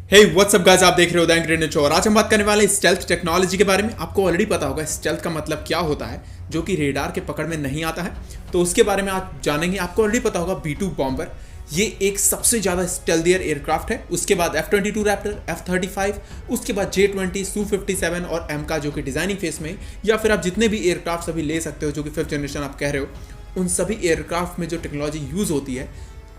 Hey what's up guys, आप देख रहे हो द एंग्रेनेड शो और आज हम बात करने वाले हैं स्टेल्थ टेक्नोलॉजी के बारे में। आपको ऑलरेडी पता होगा स्टेल्थ का मतलब क्या होता है, जो कि रेडार के पकड़ में नहीं आता है। तो उसके बारे में आज जानेंगे। आपको ऑलरेडी पता होगा B-2 बॉम्बर ये एक सबसे ज़्यादा स्टेल्थियर एयरक्राफ्ट है। उसके बाद F-22 रैप्टर, F-35, उसके बाद J-20, Su-57 और MK जो कि डिजाइनिंग फेस में, या फिर आप जितने भी एयरक्राफ्ट अभी ले सकते हो जो कि 5th जनरेशन आप कह रहे हो, उन सभी एयरक्राफ्ट में जो टेक्नोलॉजी यूज़ होती है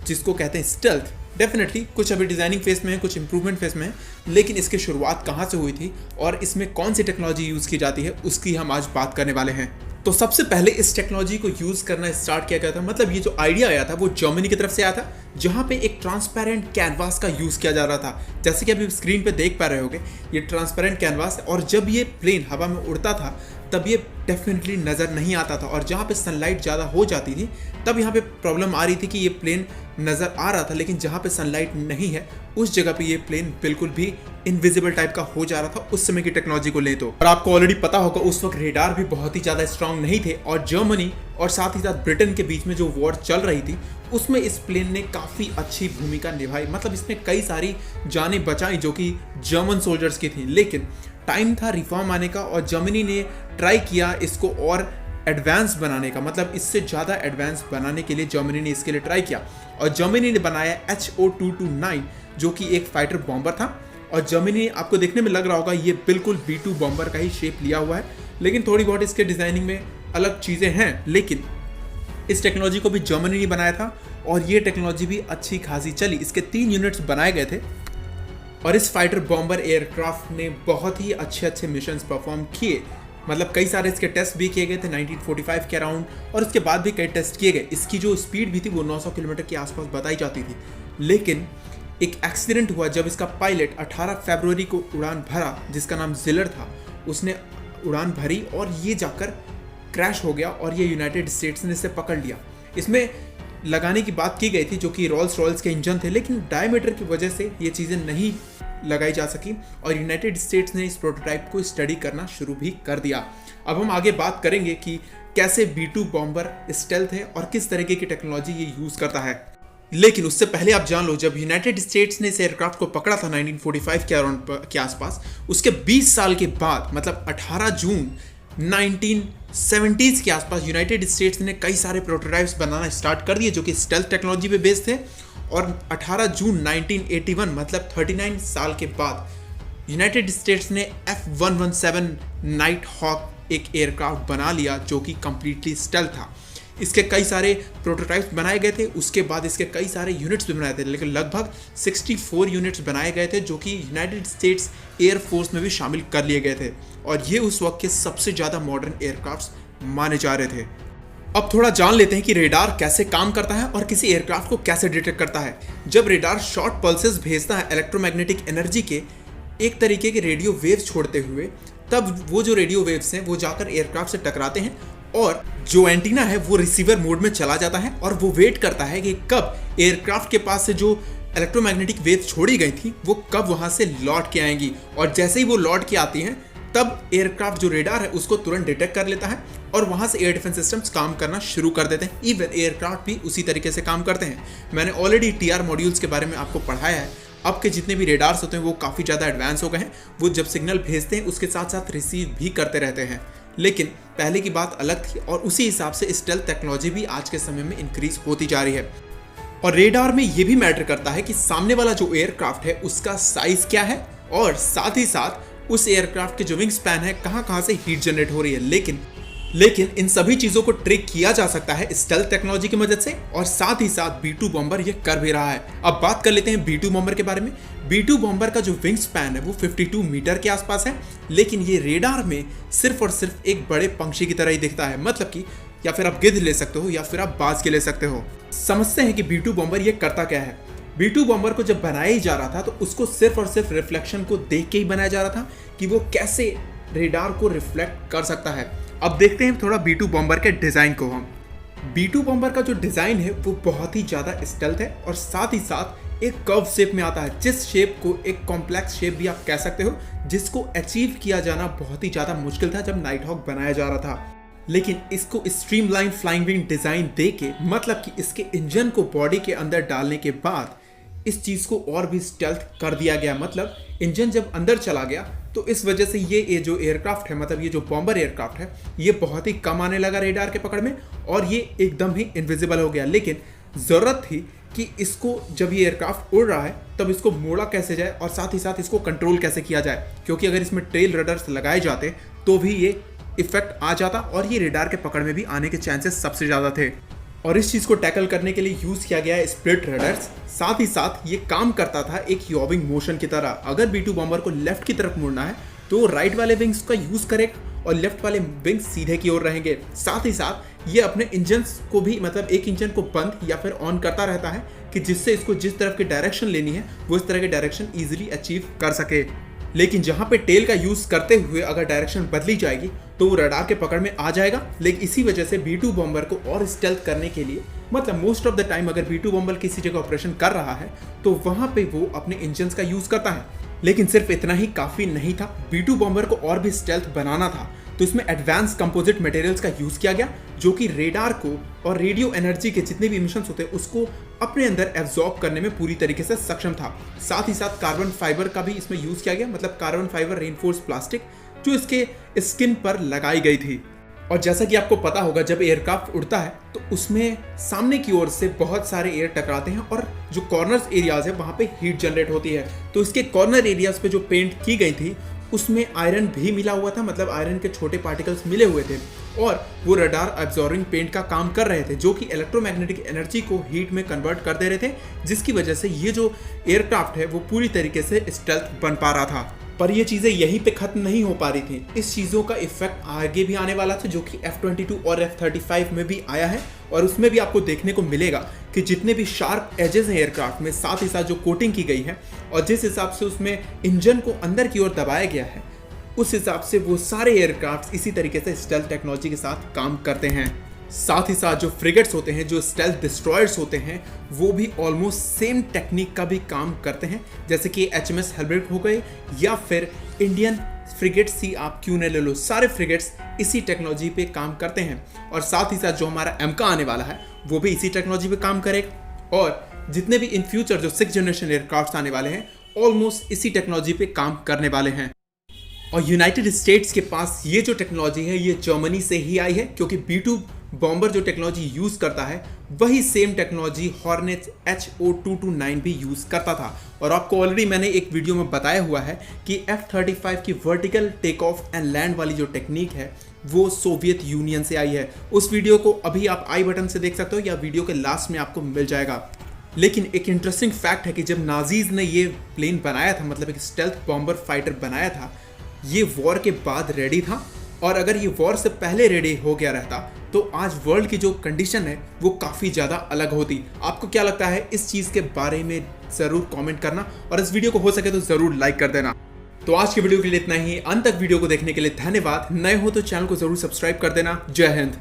जिसको कहते हैं स्टेल्थ, डेफिनेटली कुछ अभी डिजाइनिंग फेस में है, कुछ इंप्रूवमेंट फेस में है। लेकिन इसकी शुरुआत कहाँ से हुई थी और इसमें कौन सी टेक्नोलॉजी यूज़ की जाती है, उसकी हम आज बात करने वाले हैं। तो सबसे पहले इस टेक्नोलॉजी को यूज़ करना स्टार्ट किया गया था, मतलब ये जो आइडिया आया था वो जर्मनी की तरफ से आया था, जहाँ पे एक ट्रांसपेरेंट कैनवास का यूज़ किया जा रहा था। जैसे कि अभी स्क्रीन पे देख पा रहे होगे, ये ट्रांसपेरेंट कैनवास है और जब ये प्लेन हवा में उड़ता था तब ये डेफिनेटली नज़र नहीं आता था, और जहाँ पे सनलाइट ज़्यादा हो जाती थी तब यहाँ पे प्रॉब्लम आ रही थी कि ये प्लेन नज़र आ रहा था, लेकिन जहाँ पे सनलाइट नहीं है उस जगह पे ये प्लेन बिल्कुल भी इनविजिबल टाइप का हो जा रहा था उस समय की टेक्नोलॉजी को ले। तो और आपको ऑलरेडी पता होगा उस वक्त रेडार भी बहुत ही ज़्यादा स्ट्रांग नहीं थे, और जर्मनी और साथ ही साथ ब्रिटेन के बीच में जो वॉर चल रही थी उसमें इस प्लेन ने काफ़ी अच्छी भूमिका निभाई। मतलब इसने कई सारी जानें बचाई जो कि जर्मन सोल्जर्स की थी। लेकिन टाइम था रिफॉर्म आने का और जर्मनी ने ट्राई किया इसको और एडवांस बनाने का, मतलब इससे ज़्यादा एडवांस बनाने के लिए जर्मनी ने इसके लिए ट्राई किया और जर्मनी ने बनाया HO-229 जो कि एक फाइटर बॉम्बर था। और जर्मनी, आपको देखने में लग रहा होगा ये बिल्कुल B-2 बॉम्बर का ही शेप लिया हुआ है, लेकिन थोड़ी बहुत इसके डिज़ाइनिंग में अलग चीज़ें हैं। लेकिन इस टेक्नोलॉजी को भी जर्मनी ने बनाया था और ये टेक्नोलॉजी भी अच्छी खासी चली। इसके 3 यूनिट्स बनाए गए थे और इस फाइटर बॉम्बर एयरक्राफ्ट ने बहुत ही अच्छे मिशंस परफॉर्म किए। मतलब कई सारे इसके टेस्ट भी किए गए थे 1945 के अराउंड, और उसके बाद भी कई टेस्ट किए गए। इसकी जो स्पीड भी थी वो 900 किलोमीटर के आसपास बताई जाती थी। लेकिन एक एक्सीडेंट हुआ जब इसका पायलट 18 फरवरी को उड़ान भरा, जिसका नाम जिलर था। उसने उड़ान भरी और ये जाकर क्रैश हो गया और ये यूनाइटेड स्टेट्स ने इसे पकड़ लिया। इसमें लगाने की बात की गई थी जो कि रोल्स रॉयल्स के इंजन थे, लेकिन डायमीटर की वजह से ये चीज़ें नहीं लगाई जा सकी और यूनाइटेड स्टेट्स ने इस प्रोटोटाइप को स्टडी करना शुरू भी कर दिया। अब हम आगे बात करेंगे कि कैसे B-2 बॉम्बर स्टेल्थ है और किस तरीके की टेक्नोलॉजी ये यूज़ करता है। लेकिन उससे पहले आप जान लो, जब यूनाइटेड स्टेट्स ने इस एयरक्राफ्ट को पकड़ा था 1945 के अराउंड के आसपास, उसके 20 साल के बाद मतलब 18 जून 1970s के आसपास यूनाइटेड स्टेट्स ने कई सारे प्रोटोटाइप्स बनाना स्टार्ट कर दिए जो कि स्टेल्थ टेक्नोलॉजी पे बेस्ड थे। और 18 जून 1981 मतलब 39 साल के बाद यूनाइटेड स्टेट्स ने F-117 नाइट हॉक एक एयरक्राफ्ट बना लिया जो कि कंप्लीटली स्टेल्थ था। इसके कई सारे प्रोटोटाइप्स बनाए गए थे, उसके बाद इसके कई सारे यूनिट्स भी बनाए थे, लेकिन लगभग 64 यूनिट्स बनाए गए थे जो कि यूनाइटेड स्टेट्स एयरफोर्स में भी शामिल कर लिए गए थे, और ये उस वक्त के सबसे ज़्यादा मॉडर्न एयरक्राफ्ट्स माने जा रहे थे। अब थोड़ा जान लेते हैं कि रेडार कैसे काम करता है और किसी एयरक्राफ्ट को कैसे डिटेक्ट करता है। जब रेडार शॉर्ट पल्सेस भेजता है इलेक्ट्रोमैग्नेटिक एनर्जी के एक तरीके के रेडियो वेव्स छोड़ते हुए, तब वो जो रेडियो वेव्स हैं वो जाकर एयरक्राफ्ट से टकराते हैं और जो एंटीना है वो रिसीवर मोड में चला जाता है और वो वेट करता है कि कब एयरक्राफ्ट के पास से जो इलेक्ट्रोमैग्नेटिक वेव्स छोड़ी गई थी वो कब वहाँ से लौट के आएंगी, और जैसे ही वो लौट के आती हैं तब एयरक्राफ्ट जो रेडार है उसको तुरंत डिटेक्ट कर लेता है और वहाँ से एयर डिफेंस सिस्टम्स काम करना शुरू कर देते हैं। इवन एयरक्राफ्ट भी उसी तरीके से काम करते हैं। मैंने ऑलरेडी TR मॉड्यूल्स के बारे में आपको पढ़ाया है। अब के जितने भी रेडार्स होते हैं वो काफ़ी ज़्यादा एडवांस हो गए हैं। वो जब सिग्नल भेजते हैं उसके साथ साथ रिसीव भी करते रहते हैं, लेकिन पहले की बात अलग थी और उसी हिसाब से स्टेल्थ टेक्नोलॉजी भी आज के समय में इंक्रीज होती जा रही है। और रेडार में ये भी मैटर करता है कि सामने वाला जो एयरक्राफ्ट है उसका साइज क्या है, और साथ ही साथ उस एयरक्राफ्ट के जो विंग स्पैन है कहाँ से हीट जनरेट हो रही है। लेकिन इन सभी चीज़ों को ट्रिक किया जा सकता है स्टेल्थ टेक्नोलॉजी की मदद से, और साथ ही साथ B-2 बॉम्बर ये कर भी रहा है। अब बात कर लेते हैं B-2 बॉम्बर के बारे में। B-2 बॉम्बर का जो विंग स्पैन है वो 52 मीटर के आसपास है, लेकिन ये रेडार में सिर्फ और सिर्फ एक बड़े पंछी की तरह ही दिखता है। मतलब कि या फिर आप गिद्ध ले सकते हो या फिर आप बाज के ले सकते हो। समझते हैं कि B-2 बॉम्बर ये करता क्या है। B-2 बॉम्बर को जब बनाया ही जा रहा था तो उसको सिर्फ और सिर्फ रिफ्लेक्शन को देख के ही बनाया जा रहा था कि वो कैसे रेडार को रिफ्लेक्ट कर सकता है। अब देखते हैं थोड़ा B-2 बॉम्बर के डिज़ाइन को। हम B-2 बॉम्बर का जो डिज़ाइन है वो बहुत ही ज़्यादा स्टेल्थ है और साथ ही साथ एक कर्व शेप में आता है, जिस शेप को एक कॉम्प्लेक्स शेप भी आप कह सकते हो, जिसको अचीव किया जाना बहुत ही ज़्यादा मुश्किल था जब नाइट हॉक बनाया जा रहा था। लेकिन इसको स्ट्रीमलाइन फ्लाइंग विंग डिज़ाइन दे के, मतलब कि इसके इंजन को बॉडी के अंदर डालने के बाद इस चीज़ को और भी स्टेल्थ कर दिया गया। मतलब इंजन जब अंदर चला गया तो इस वजह से ये जो एयरक्राफ्ट है, मतलब ये जो बॉम्बर एयरक्राफ्ट है, ये बहुत ही कम आने लगा रेडार के पकड़ में और ये एकदम ही इनविजिबल हो गया। लेकिन ज़रूरत थी कि इसको जब ये एयरक्राफ्ट उड़ रहा है तब इसको मोड़ा कैसे जाए और साथ ही साथ इसको कंट्रोल कैसे किया जाए, क्योंकि अगर इसमें टेल रडार्स लगाए जाते तो भी ये इफेक्ट आ जाता और ये रेडार के पकड़ में भी आने के चांसेस सबसे ज़्यादा थे। और इस चीज़ को टैकल करने के लिए यूज़ किया गया है स्प्लिट रडार्स। साथ ही साथ ये काम करता था एक यॉबिंग मोशन की तरह। अगर B2 बॉम्बर को लेफ्ट की तरफ मुड़ना है तो राइट वाले विंग्स का यूज़ करेगा और लेफ्ट वाले विंग्स सीधे की ओर रहेंगे। साथ ही साथ ये अपने इंजन्स को भी, मतलब एक इंजन को बंद या फिर ऑन करता रहता है कि जिससे इसको जिस तरफ की डायरेक्शन लेनी है वो इस तरह की डायरेक्शन ईजिली अचीव कर सके। लेकिन जहाँ पे टेल का यूज़ करते हुए अगर डायरेक्शन बदली जाएगी तो वो रडार के पकड़ में आ जाएगा। लेकिन इसी वजह से B2 बॉम्बर को और स्टेल्थ करने के लिए, मतलब मोस्ट ऑफ द टाइम अगर B2 बॉम्बर किसी जगह ऑपरेशन कर रहा है तो वहाँ पे वो अपने इंजन्स का यूज़ करता है। लेकिन सिर्फ इतना ही काफ़ी नहीं था, B2 बॉम्बर को और भी स्टेल्थ बनाना था तो इसमें एडवांस कंपोजिट मटेरियल्स का यूज़ किया गया जो कि रेडार को और रेडियो एनर्जी के जितने भी इमिशंस होते हैं उसको अपने अंदर एब्जॉर्ब करने में पूरी तरीके से सक्षम था। साथ ही साथ कार्बन फाइबर का भी इसमें यूज़ किया गया, मतलब कार्बन फाइबर रेनफोर्स प्लास्टिक जो इसके स्किन पर लगाई गई थी। और जैसा कि आपको पता होगा जब एयरक्राफ्ट उड़ता है तो उसमें सामने की ओर से बहुत सारे एयर टकराते हैं और जो कॉर्नर्स एरियाज है वहाँ पे हीट जनरेट होती है। तो इसके कॉर्नर एरियाज पे जो पेंट की गई थी उसमें आयरन भी मिला हुआ था, मतलब आयरन के छोटे पार्टिकल्स मिले हुए थे और वो रडार एब्जॉर्बिंग पेंट का काम कर रहे थे जो कि इलेक्ट्रोमैग्नेटिक एनर्जी को हीट में कन्वर्ट कर दे रहे थे, जिसकी वजह से ये जो एयरक्राफ्ट है वो पूरी तरीके से स्टेल्थ बन पा रहा था। पर ये चीज़ें यहीं पे खत्म नहीं हो पा रही थी, इस चीज़ों का इफेक्ट आगे भी आने वाला था जो कि F-22 और F-35 में भी आया है और उसमें भी आपको देखने को मिलेगा कि जितने भी शार्प एजेस हैं एयरक्राफ्ट में, साथ ही साथ जो कोटिंग की गई है और जिस हिसाब से उसमें इंजन को अंदर की ओर दबाया गया है उस हिसाब से वो सारे एयरक्राफ्ट इसी तरीके से स्टेल्थ टेक्नोलॉजी के साथ काम करते हैं। साथ ही साथ जो फ्रिगेट्स होते हैं, जो स्टेल्थ डिस्ट्रॉयर्स होते हैं, वो भी ऑलमोस्ट सेम टेक्निक का भी काम करते हैं, जैसे कि HMS हेलब्रिड हो गए या फिर इंडियन फ्रिगेट्स ही आप क्यों न ले लो, सारे फ्रिगेट्स इसी टेक्नोलॉजी पे काम करते हैं। और साथ ही साथ जो हमारा MK आने वाला है वो भी इसी टेक्नोलॉजी पे काम करेगा और जितने भी इन फ्यूचर जो 6th जनरेशन एयरक्राफ्ट आने वाले हैं ऑलमोस्ट इसी टेक्नोलॉजी पे काम करने वाले हैं। और यूनाइटेड स्टेट्स के पास ये जो टेक्नोलॉजी है ये जर्मनी से ही आई है, क्योंकि B2 बॉम्बर जो टेक्नोलॉजी यूज़ करता है वही सेम टेक्नोलॉजी हॉर्नेट HO-229 भी यूज़ करता था। और आपको ऑलरेडी मैंने एक वीडियो में बताया हुआ है कि F-35 की vertical take off and land वाली जो टेक्निक है वो सोवियत यूनियन से आई है। उस वीडियो को अभी आप आई बटन से देख सकते हो या वीडियो के लास्ट में आपको मिल जाएगा। लेकिन एक इंटरेस्टिंग फैक्ट है कि जब नाजीज ने ये प्लेन बनाया था, मतलब एक स्टेल्थ बॉम्बर फाइटर बनाया था, ये वॉर के बाद रेडी था और अगर ये वॉर से पहले रेडी हो गया रहता तो आज वर्ल्ड की जो कंडीशन है वो काफ़ी ज़्यादा अलग होती। आपको क्या लगता है इस चीज़ के बारे में ज़रूर कमेंट करना और इस वीडियो को हो सके तो ज़रूर लाइक कर देना। तो आज की वीडियो के लिए इतना ही। अंत तक वीडियो को देखने के लिए धन्यवाद। नए हो तो चैनल को ज़रूर सब्सक्राइब कर देना। जय हिंद।